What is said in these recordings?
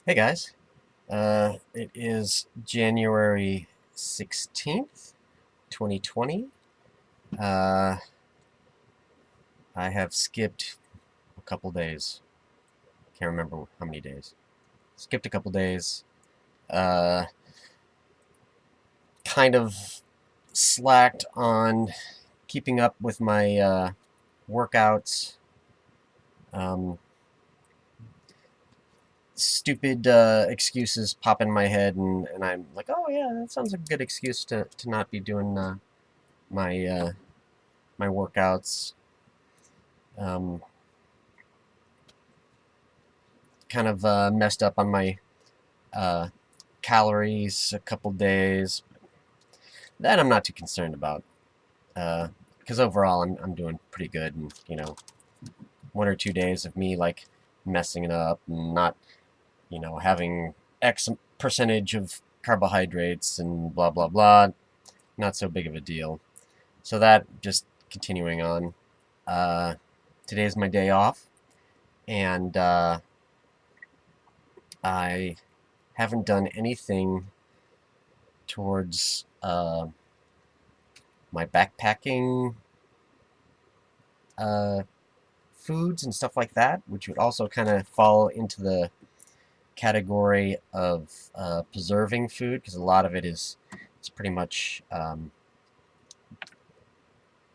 Hey guys, it is January 16th, 2020. Uh, I have skipped a couple days. Can't remember how many days. Skipped a couple days. Uh, kind of slacked on keeping up with my workouts. Um, Stupid excuses pop in my head, and I'm like, oh yeah, that sounds like a good excuse to not be doing my my workouts. Um, Kind of messed up on my uh, calories a couple days. That I'm not too concerned about because overall I'm doing pretty good. And 1 or 2 days of me like messing it up and not having X percentage of carbohydrates and blah blah blah. Not so big of a deal. So that just continuing on. Uh, Today's my day off, and I haven't done anything towards my backpacking uh, foods and stuff like that, which would also kind of fall into the category of preserving food because a lot of it is it's pretty much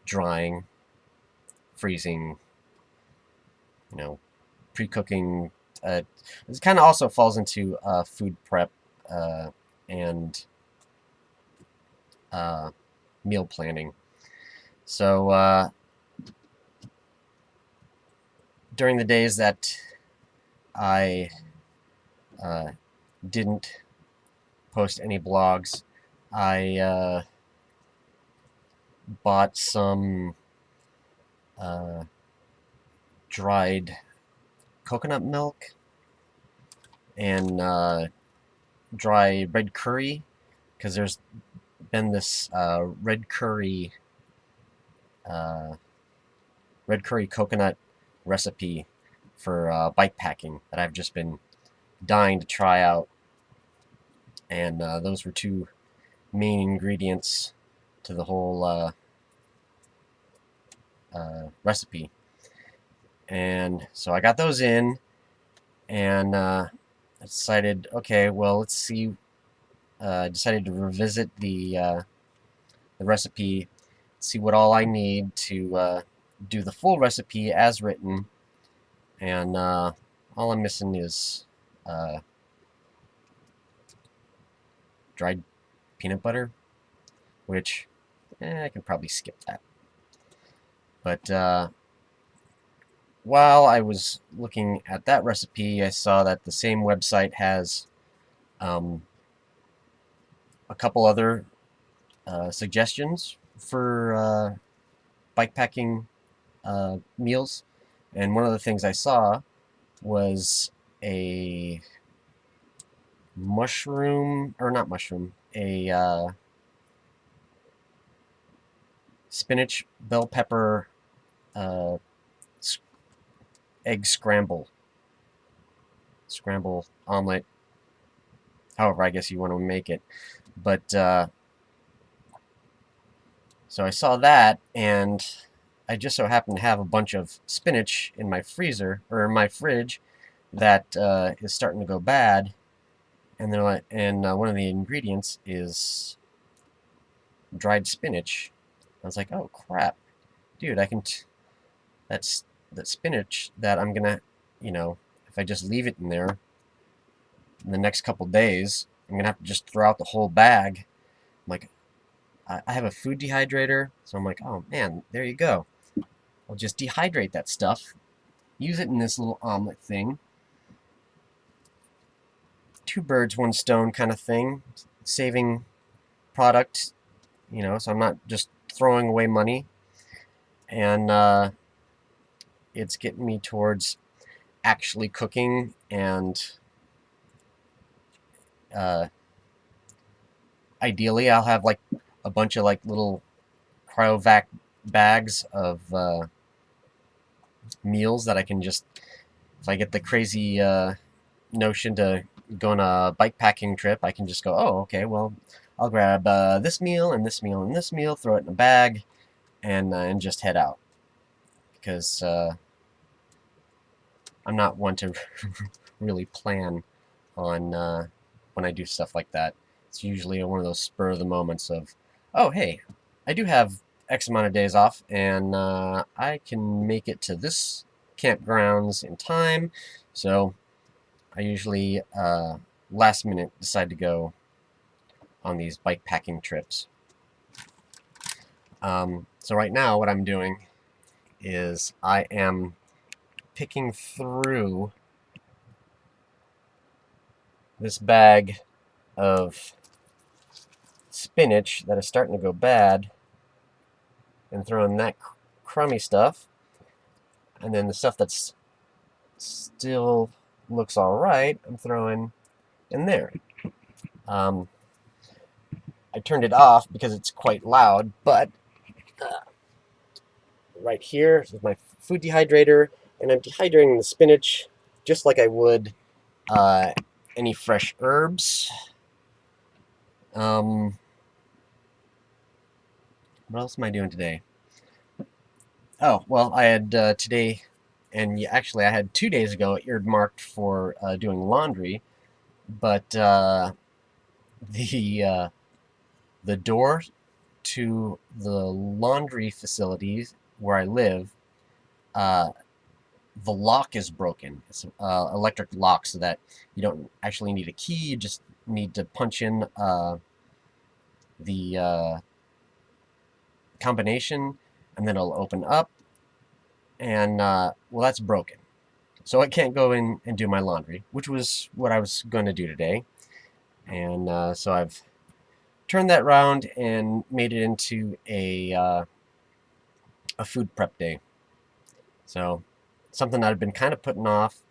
drying, freezing, you know, pre-cooking. It kind of also falls into food prep and uh, meal planning. So during the days that I uh, didn't post any blogs, I bought some uh, dried coconut milk and dry red curry because there's been this uh, red curry coconut recipe for bike packing that I've just been dying to try out, and those were two main ingredients to the whole recipe. And so I got those in, and I decided, okay, well, let's see. I decided to revisit the recipe, see what all I need to do the full recipe as written, and all I'm missing is uh, dried peanut butter, which I can probably skip that. But while I was looking at that recipe, I saw that the same website has um, a couple other suggestions for bikepacking meals. And one of the things I saw was a mushroom, or not mushroom, a spinach bell pepper uh, egg scramble omelet, however I guess you want to make it. But so I saw that, and I just so happened to have a bunch of spinach in my freezer or in my fridge that is starting to go bad. And they're like, and one of the ingredients is dried spinach. I was like, oh crap, dude, I can. That's that spinach that I'm gonna, if I just leave it in there in the next couple days, I'm gonna have to just throw out the whole bag. I'm like, I have a food dehydrator, so I'm like, oh man, there you go. I'll just dehydrate that stuff, use it in this little omelet thing. Two birds, one stone kind of thing. Saving product, so I'm not just throwing away money. And it's getting me towards actually cooking and uh, ideally I'll have like a bunch of like little cryovac bags of meals that I can just, if I get the crazy notion to go on a bike packing trip, I can just go, oh, okay, well, I'll grab this meal and this meal and this meal, throw it in a bag, and just head out. Because I'm not one to really plan on when I do stuff like that. It's usually one of those spur of the moments of, oh, hey, I do have X amount of days off, and I can make it to this campgrounds in time. So I usually last minute decide to go on these bike packing trips. So right now, what I'm doing is I am picking through this bag of spinach that is starting to go bad and throwing that crummy stuff, and then the stuff that's still looks all right, I'm throwing in there. I turned it off because it's quite loud, but right here is my food dehydrator, and I'm dehydrating the spinach just like I would any fresh herbs. What else am I doing today? Oh, well, I had today, and actually I had 2 days ago earmarked for doing laundry, but the the door to the laundry facilities where I live, uh, the lock is broken. It's electric lock, so that you don't actually need a key. You just need to punch in the combination, and then it'll open up. And well, that's broken, so I can't go in and do my laundry, which was what I was going to do today. And so I've turned that around and made it into a food prep day. So something that I've been kind of putting off.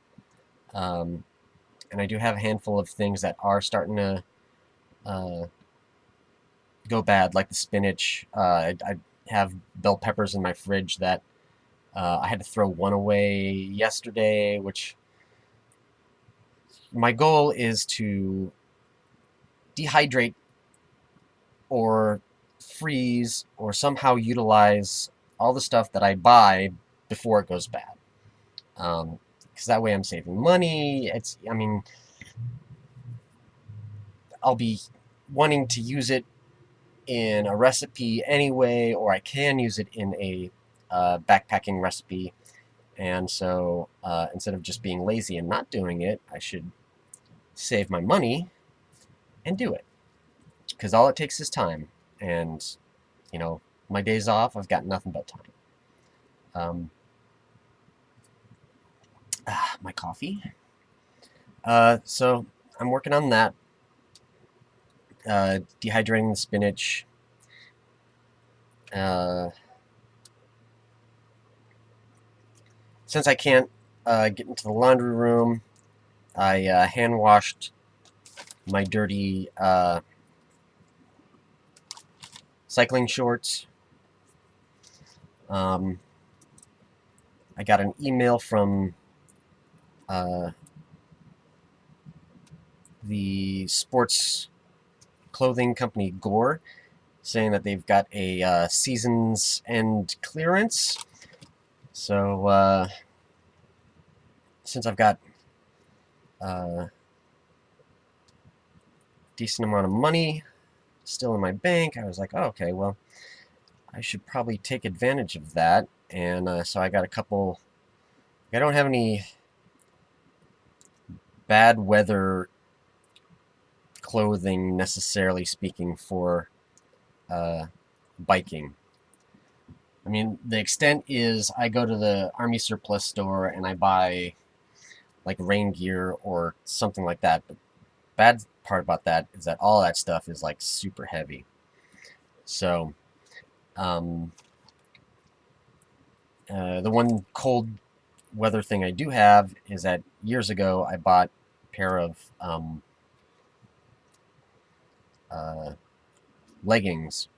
And I do have a handful of things that are starting to go bad, like the spinach. I have bell peppers in my fridge that I had to throw one away yesterday, which my goal is to dehydrate or freeze or somehow utilize all the stuff that I buy before it goes bad. Because that way I'm saving money. I mean, I'll be wanting to use it in a recipe anyway, or I can use it in a backpacking recipe. And so instead of just being lazy and not doing it, I should save my money and do it. Because all it takes is time. And, you know, my days off, I've got nothing but time. My coffee. So I'm working on that. Dehydrating the spinach. Since I can't get into the laundry room, I hand washed my dirty cycling shorts. I got an email from the sports clothing company Gore saying that they've got a season's end clearance. So since I've got a decent amount of money still in my bank, I was like, oh, okay, well, I should probably take advantage of that. And so I got a couple. I don't have any bad weather clothing necessarily speaking for biking. I mean, the extent is I go to the Army Surplus store and I buy like rain gear or something like that. But bad part about that is that all that stuff is like super heavy. So the one cold weather thing I do have is that years ago I bought a pair of leggings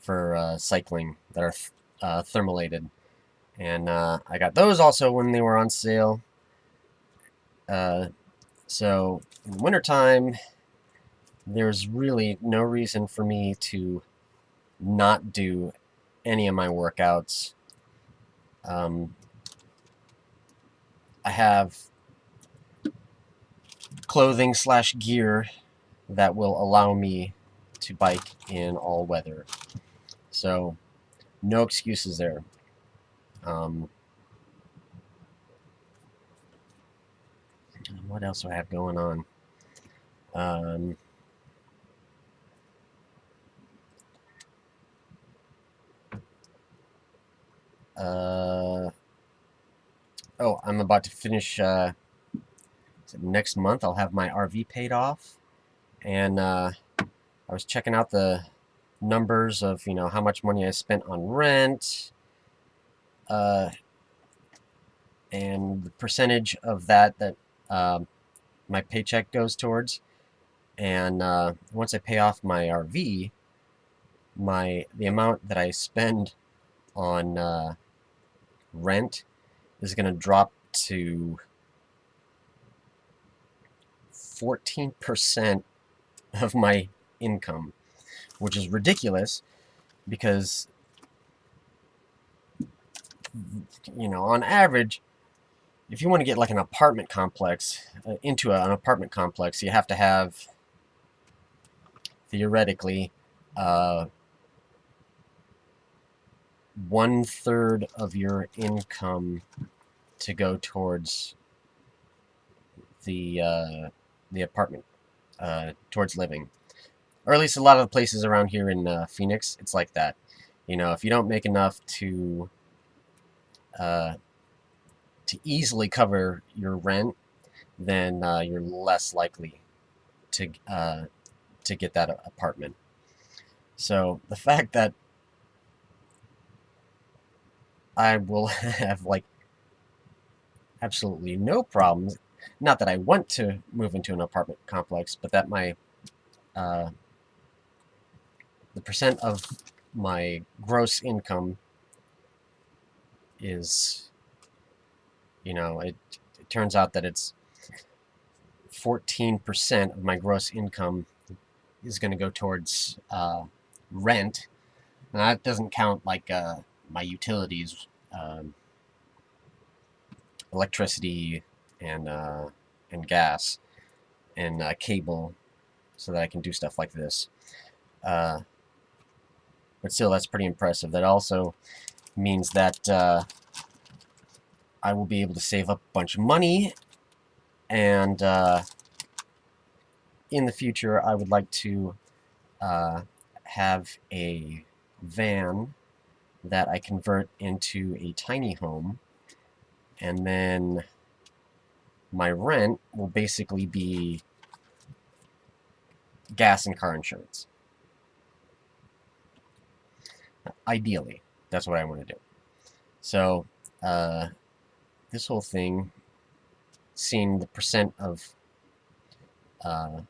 for cycling that are thermalated, and I got those also when they were on sale. So in wintertime, there's really no reason for me to not do any of my workouts. I have clothing slash gear that will allow me to bike in all weather. So no excuses there. What else do I have going on? Um, uh, oh, I'm about to finish. Next month, I'll have my RV paid off, and I was checking out the numbers of how much money I spent on rent, uh, and the percentage of that um, my paycheck goes towards. And once I pay off my RV, the amount that I spend on rent is going to drop to 14% of my income, which is ridiculous because, on average, if you want to get like an apartment complex, an apartment complex, you have to have, theoretically, uh, 1/3 of your income to go towards the apartment, towards living. Or at least a lot of the places around here in Phoenix, it's like that. If you don't make enough uh, to easily cover your rent, then you're less likely to get that apartment. So the fact that I will have like absolutely no problems, not that I want to move into an apartment complex, but that uh, the percent of my gross income is, it turns out that it's 14% of my gross income is going to go towards rent. And that doesn't count like my utilities, electricity, and gas, and cable, so that I can do stuff like this. Uh, but still, that's pretty impressive. That also means that I will be able to save up a bunch of money, and in the future, I would like to uh, have a van that I convert into a tiny home, and then my rent will basically be gas and car insurance. Ideally, that's what I want to do. So, uh, this whole thing, seeing the percent of uh,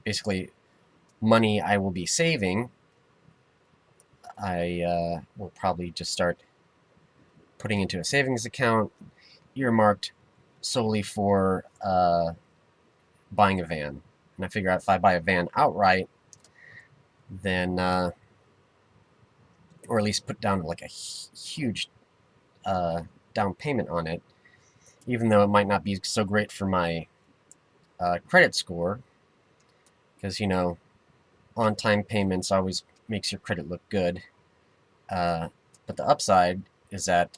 basically money I will be saving, I will probably just start putting into a savings account earmarked solely for buying a van. And I figure out if I buy a van outright, then, or at least put down like a huge down payment on it, even though it might not be so great for my credit score, because, on-time payments always makes your credit look good. But the upside is that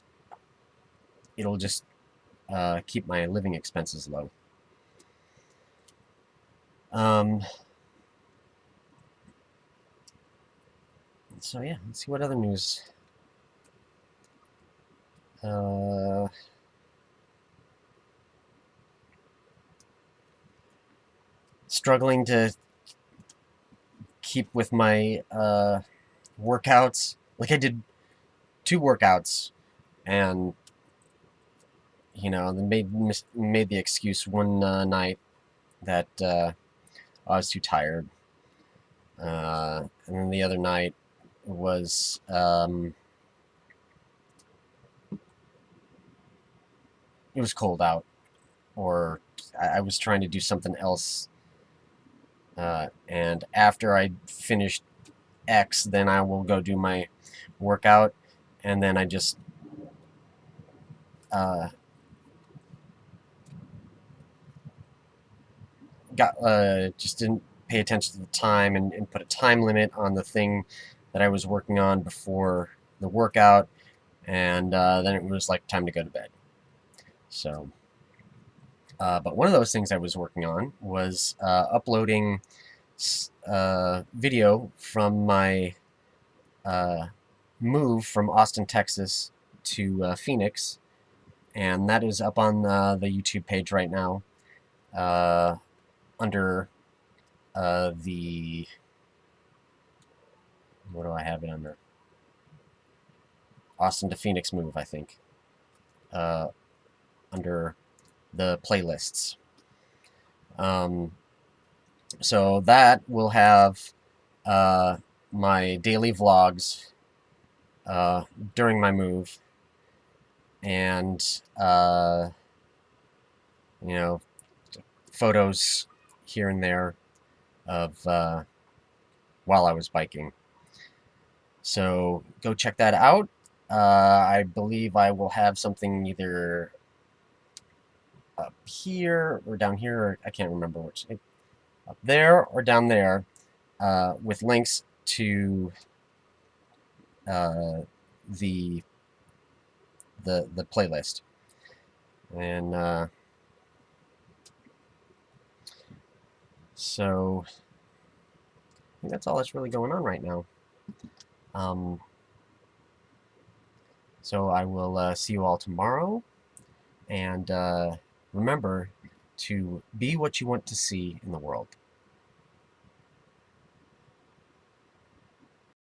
it'll just keep my living expenses low. So yeah, let's see what other news. Struggling to keep with my workouts. Like, I did 2 workouts, and then made the excuse one night that I was too tired, and then the other night was it was cold out, or I was trying to do something else. And after I finish X, then I will go do my workout, and then I just uh, just didn't pay attention to the time and put a time limit on the thing that I was working on before the workout, and then it was like time to go to bed. So, but one of those things I was working on was uploading video from my uh, move from Austin, Texas to Phoenix, and that is up on the YouTube page right now uh, under the, what do I have it under? Austin to Phoenix move, I think, uh, under the playlists. Um, so that will have my daily vlogs during my move, and you know, photos here and there of while I was biking. So go check that out. I believe I will have something either up here or down here, or I can't remember which, up there or down there, with links to the the playlist. And so I think that's all that's really going on right now. So I will see you all tomorrow, and remember to be what you want to see in the world.